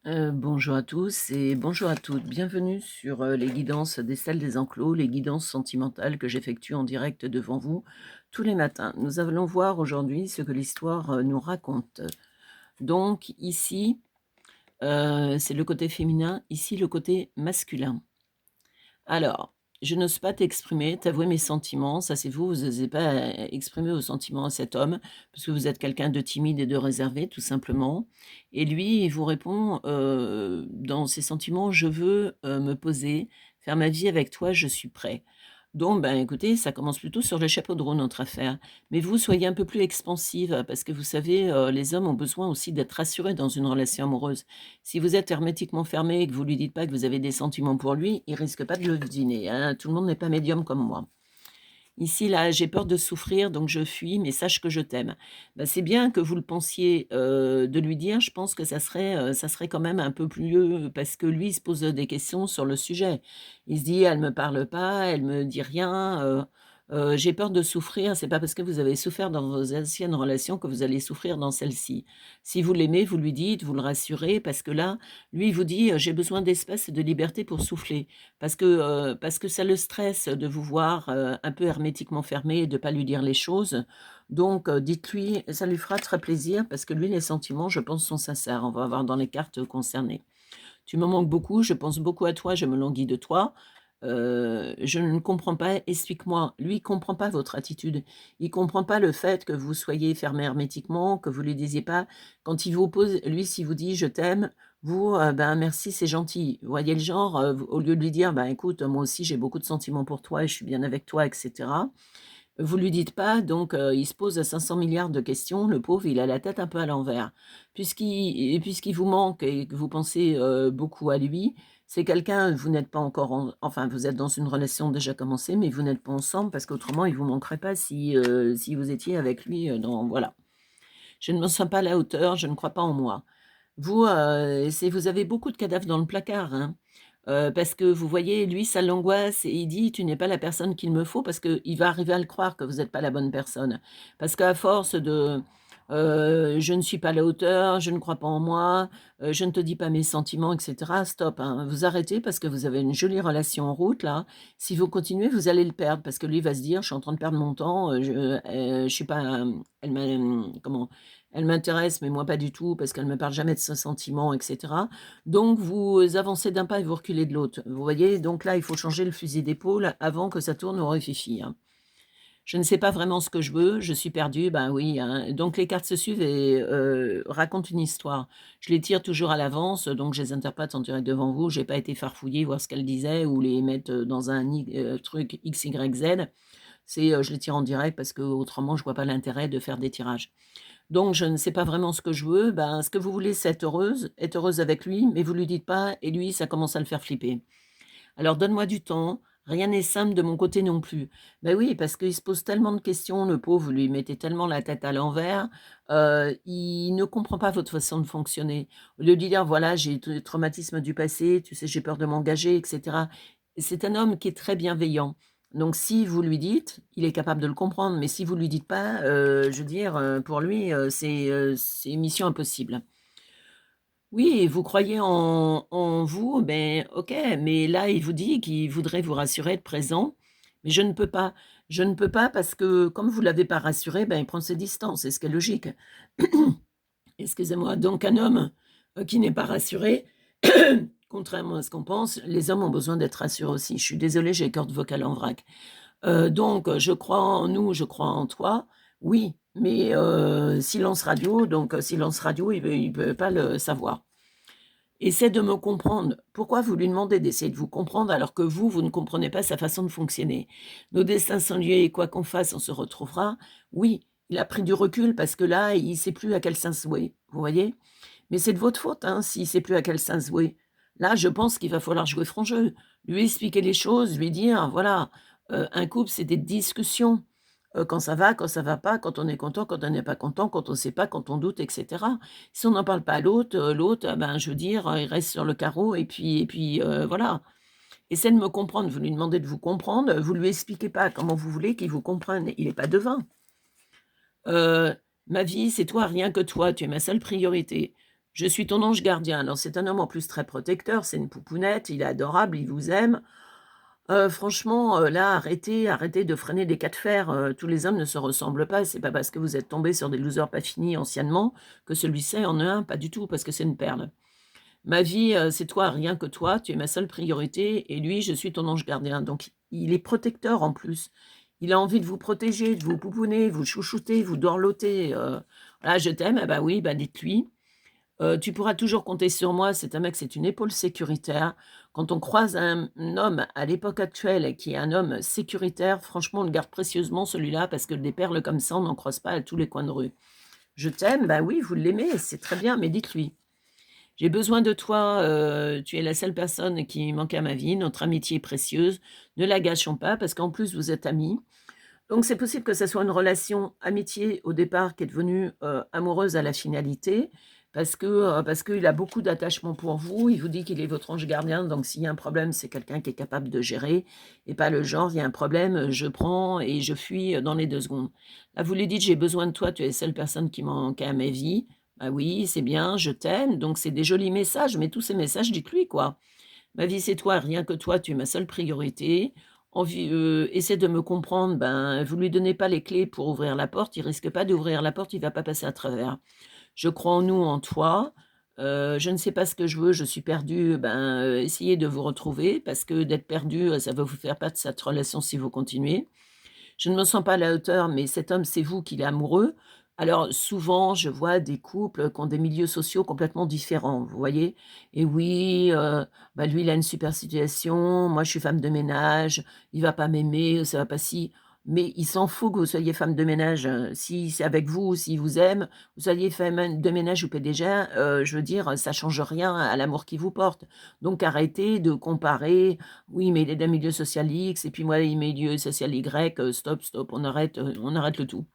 Bonjour à tous et bonjour à toutes. Bienvenue sur, les guidances d'Estelle Desenclos, les guidances sentimentales que j'effectue en direct devant vous tous les matins. Nous allons voir aujourd'hui ce que l'histoire, nous raconte. Donc ici, c'est le côté féminin, ici le côté masculin. Alors, je n'ose pas t'exprimer, t'avouer mes sentiments, ça c'est vous, vous n'osez pas, exprimer vos sentiments à cet homme, parce que vous êtes quelqu'un de timide et de réservé, tout simplement. Et lui, il vous répond, dans ses sentiments: «Je veux, me poser, faire ma vie avec toi, je suis prêt». Donc, ben, écoutez, ça commence plutôt sur le chapeau de roue notre affaire. Mais vous, soyez un peu plus expansive, parce que vous savez, les hommes ont besoin aussi d'être rassurés dans une relation amoureuse. Si vous êtes hermétiquement fermé et que vous lui dites pas que vous avez des sentiments pour lui, il risque pas de le deviner, hein. Tout le monde n'est pas médium comme moi. Ici, là: «J'ai peur de souffrir, donc je fuis, mais sache que je t'aime». Bah, c'est bien que vous le pensiez, de lui dire. Je pense que ça serait quand même un peu plus parce que lui, il se pose, des questions sur le sujet. Il se dit: «Elle me parle pas, elle me dit rien, j'ai peur de souffrir». C'est pas parce que vous avez souffert dans vos anciennes relations que vous allez souffrir dans celle-ci. Si vous l'aimez, vous lui dites, vous le rassurez parce que là, lui, il vous dit: «J'ai besoin d'espace et de liberté pour souffler». Parce que ça le stresse de vous voir, un peu hermétiquement fermé et de pas lui dire les choses. Donc, dites-lui, ça lui fera très plaisir parce que lui, les sentiments, je pense, sont sincères. On va voir dans les cartes concernées. «Tu me manques beaucoup, je pense beaucoup à toi, je me languis de toi. Je ne comprends pas, explique-moi». Lui, il comprend pas votre attitude. Il comprend pas le fait que vous soyez fermé hermétiquement, que vous lui disiez pas quand il vous pose lui, s'il vous dit: «Je t'aime», vous, ben, merci, c'est gentil. Vous voyez le genre? Au lieu de lui dire: «Ben, écoute, moi aussi j'ai beaucoup de sentiments pour toi et je suis bien avec toi» et cetera. Vous lui dites pas, donc il se pose 500 milliards de questions. Le pauvre, il a la tête un peu à l'envers. Puisqu'il vous manque et que vous pensez, beaucoup à lui, c'est quelqu'un, vous n'êtes pas encore enfin, vous êtes dans une relation déjà commencée, mais vous n'êtes pas ensemble parce qu'autrement il vous manquerait pas si vous étiez avec lui, dans voilà. «Je ne me sens pas à la hauteur, je ne crois pas en moi». Vous, c'est vous avez beaucoup de cadavres dans le placard, hein. Parce que vous voyez, lui, ça l'angoisse et il dit: «Tu n'es pas la personne qu'il me faut», parce qu'il va arriver à le croire que vous êtes pas la bonne personne. Parce qu'à force de, «Je ne suis pas à la hauteur, je ne crois pas en moi, je ne te dis pas mes sentiments» et cetera, stop, hein. Vous arrêtez parce que vous avez une jolie relation en route là. Si vous continuez, vous allez le perdre parce que lui va se dire: «Je suis en train de perdre mon temps, je suis pas, elle m'a, comment? Elle m'intéresse, mais moi pas du tout parce qu'elle me parle jamais de ses sentiments» et cetera. Donc vous avancez d'un pas et vous reculez de l'autre. Vous voyez? Donc là, il faut changer le fusil d'épaule avant que ça tourne au réfifi, hein. «Je ne sais pas vraiment ce que je veux, je suis perdue», ben oui, hein. Donc les cartes se suivent et racontent une histoire. Je les tire toujours à l'avance, donc je les interprète en direct devant vous. J'ai pas été farfouiller, voir ce qu'elles disaient ou les mettre, dans un truc X, Y, Z. C'est, je les tire en direct parce que autrement je vois pas l'intérêt de faire des tirages. Donc je ne sais pas vraiment ce que je veux. Ben, ce que vous voulez, c'est être heureuse avec lui, mais vous lui dites pas et lui, ça commence à le faire flipper. Alors donne-moi du temps, rien n'est simple de mon côté non plus. Ben oui, parce qu'il se pose tellement de questions, le pauvre, vous lui mettez tellement la tête à l'envers, il ne comprend pas votre façon de fonctionner. Au lieu de lui dire: «Voilà, j'ai des traumatismes du passé, tu sais, j'ai peur de m'engager» et cetera. C'est un homme qui est très bienveillant. Donc si vous lui dites, il est capable de le comprendre, mais si vous lui dites pas, je veux dire, pour lui, c'est mission impossible. Oui, vous croyez en vous, ben, OK, mais là, il vous dit qu'il voudrait vous rassurer, être présent, mais je ne peux pas. Je ne peux pas parce que comme vous l'avez pas rassuré, ben, il prend ses distances, c'est ce qui est logique. Excusez-moi, donc un homme, qui n'est pas rassuré, contrairement à ce qu'on pense, les hommes ont besoin d'être rassurés aussi. Je suis désolée, j'ai corde vocale en vrac. Donc je crois en nous, je crois en toi, oui, mais silence radio, donc silence radio, il veut pas le savoir. Essaie de me comprendre. Pourquoi vous lui demandez d'essayer de vous comprendre alors que vous, vous ne comprenez pas sa façon de fonctionner? Nos destins sont liés et quoi qu'on fasse, on se retrouvera. Oui, il a pris du recul parce que là, il ne sait plus à quel sens se vouer. Vous voyez? Mais c'est de votre faute, hein, s'il ne sait plus à quel sens se vouer. Là, je pense qu'il va falloir jouer franc jeu. Lui expliquer les choses, lui dire, voilà, un couple, c'est des discussions. Quand ça va pas, quand on est content, quand on n'est pas content, quand on ne sait pas, quand on doute et cetera. Si on n'en parle pas à l'autre, l'autre, ben, je veux dire, il reste sur le carreau et puis, voilà. Essaie de me comprendre, vous lui demandez de vous comprendre, vous lui expliquez pas comment vous voulez qu'il vous comprenne. Il est pas devin. Heu, «Ma vie, c'est toi, rien que toi, tu es ma seule priorité. Je suis ton ange gardien. Alors c'est un homme en plus très protecteur, c'est une poupounette, il est adorable, il vous aime. Franchement, là, arrêtez de freiner des cas de fer, tous les hommes ne se ressemblent pas. C'est pas parce que vous êtes tombés sur des losers pas finis anciennement que celui-ci en est un, pas du tout, parce que c'est une perle. Ma vie, c'est toi, rien que toi, tu es ma seule priorité et lui, je suis ton ange gardien. Donc il est protecteur en plus. Il a envie de vous protéger, de vous pouponner, vous chouchouter, vous dorloter, voilà: «Je t'aime», ah bah oui, bah dites-lui. Tu pourras toujours compter sur moi, c'est un mec, c'est une épaule sécuritaire. Quand on croise un homme à l'époque actuelle qui est un homme sécuritaire, franchement, on le garde précieusement celui-là parce que des perles comme ça, on n'en croise pas à tous les coins de rue. «Je t'aime», bah oui, vous l'aimez, c'est très bien, mais dites-lui: «J'ai besoin de toi, tu es la seule personne qui manque à ma vie, notre amitié est précieuse, ne la gâchons pas parce qu'en plus vous êtes amis». Donc c'est possible que ça soit une relation amitié au départ qui est devenue, amoureuse à la finalité parce qu'il a beaucoup d'attachement pour vous. Il vous dit qu'il est votre ange gardien, donc s'il y a un problème, c'est quelqu'un qui est capable de gérer et pas le genre: «Il y a un problème, je prends et je fuis, dans les 2 secondes». Là, vous lui dites: «J'ai besoin de toi, tu es la seule personne qui manque à ma vie». Bah oui, c'est bien, je t'aime, donc c'est des jolis messages, mais tous ces messages, dites-lui quoi: «Ma vie, c'est toi, rien que toi, tu es ma seule priorité. Envie essaie de me comprendre, ben, vous lui donnez pas les clés pour ouvrir la porte, il risque pas d'ouvrir la porte, il va pas passer à travers. Je crois en nous, en toi, je ne sais pas ce que je veux, je suis perdu, ben, essayez de vous retrouver parce que d'être perdu, ça va vous faire perdre cette relation si vous continuez. Je ne me sens pas à la hauteur, mais cet homme, c'est vous qu'il est amoureux. Alors souvent, je vois des couples qui ont des milieux sociaux complètement différents, vous voyez? Et oui, bah, lui, il a une super situation, moi, je suis femme de ménage, il va pas m'aimer, ça va pas si mais il s'en fout que vous soyez femme de ménage, si c'est avec vous, s'il vous aime, vous soyez femme de ménage ou PDG, je veux dire, ça change rien à l'amour qu'il vous porte. Donc arrêtez de comparer oui, mais il est d'un milieu social X et puis moi, il est milieu social Y, stop, stop, on arrête le tout.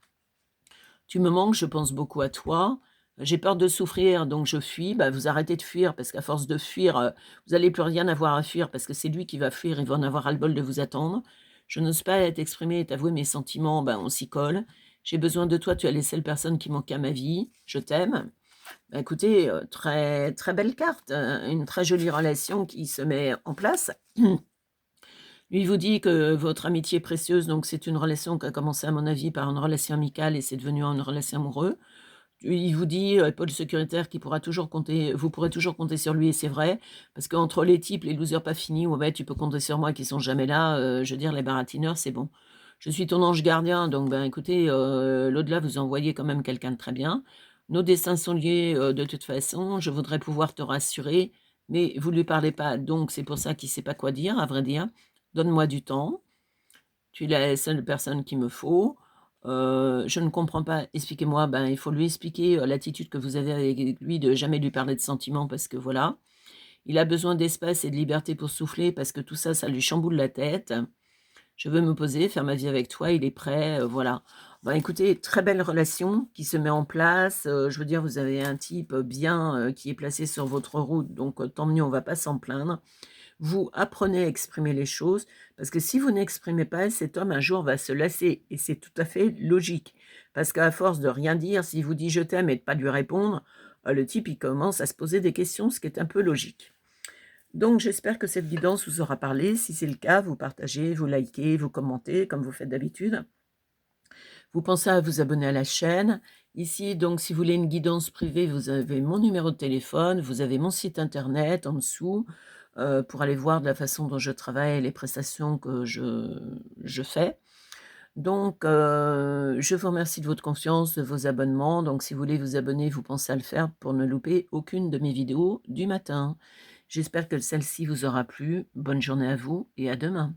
Tu me manques, je pense beaucoup à toi, j'ai peur de souffrir donc je fuis. Bah, vous arrêtez de fuir parce qu'à force de fuir, vous allez plus rien avoir à fuir parce que c'est lui qui va fuir, il va en avoir ras-le-bol de vous attendre. Je n'ose pas t'exprimer et t'avouer mes sentiments, ben, on s'y colle. J'ai besoin de toi, tu es la seule personne qui manque à ma vie, je t'aime. Bah, écoutez, très très belle carte, une très jolie relation qui se met en place. Lui, il vous dit que votre amitié est précieuse, donc c'est une relation qui a commencé, à mon avis, par une relation amicale et c'est devenu une relation amoureuse. Il vous dit, épaule sécuritaire, qu'il pourra toujours compter vous pourrez toujours compter sur lui et c'est vrai, parce qu'entre les types, les losers pas finis, ouais, tu peux compter sur moi, qui sont jamais là, je veux dire les baratineurs, c'est bon. Je suis ton ange gardien, donc ben, écoutez, l'au-delà, vous envoyez quand même quelqu'un de très bien. Nos destins sont liés, de toute façon, je voudrais pouvoir te rassurer, mais vous lui parlez pas, donc c'est pour ça qu'il sait pas quoi dire, à vrai dire. Donne-moi du temps. Tu es la seule personne qu'il me faut. Je ne comprends pas, expliquez-moi. Ben, il faut lui expliquer, l'attitude que vous avez avec lui de jamais lui parler de sentiments parce que voilà. Il a besoin d'espace et de liberté pour souffler parce que tout ça, ça lui chamboule la tête. Je veux me poser, faire ma vie avec toi, il est prêt, voilà. Ben, écoutez, très belle relation qui se met en place, je veux dire, vous avez un type, bien, qui est placé sur votre route, donc tant mieux, on va pas s'en plaindre. Vous apprenez à exprimer les choses, parce que si vous n'exprimez pas, cet homme un jour va se lasser et c'est tout à fait logique. Parce qu'à force de rien dire, s'il vous dit je t'aime et de pas lui répondre, le type il commence à se poser des questions, ce qui est un peu logique. Donc j'espère que cette guidance vous aura parlé. Si c'est le cas, vous partagez, vous likez, vous commentez comme vous faites d'habitude. Vous pensez à vous abonner à la chaîne. Ici, donc, si vous voulez une guidance privée, vous avez mon numéro de téléphone, vous avez mon site internet en dessous pour aller voir de la façon dont je travaille, les prestations que je fais. Donc, je vous remercie de votre confiance, de vos abonnements. Donc, si vous voulez vous abonner, vous pensez à le faire pour ne louper aucune de mes vidéos du matin. J'espère que celle-ci vous aura plu. Bonne journée à vous et à demain.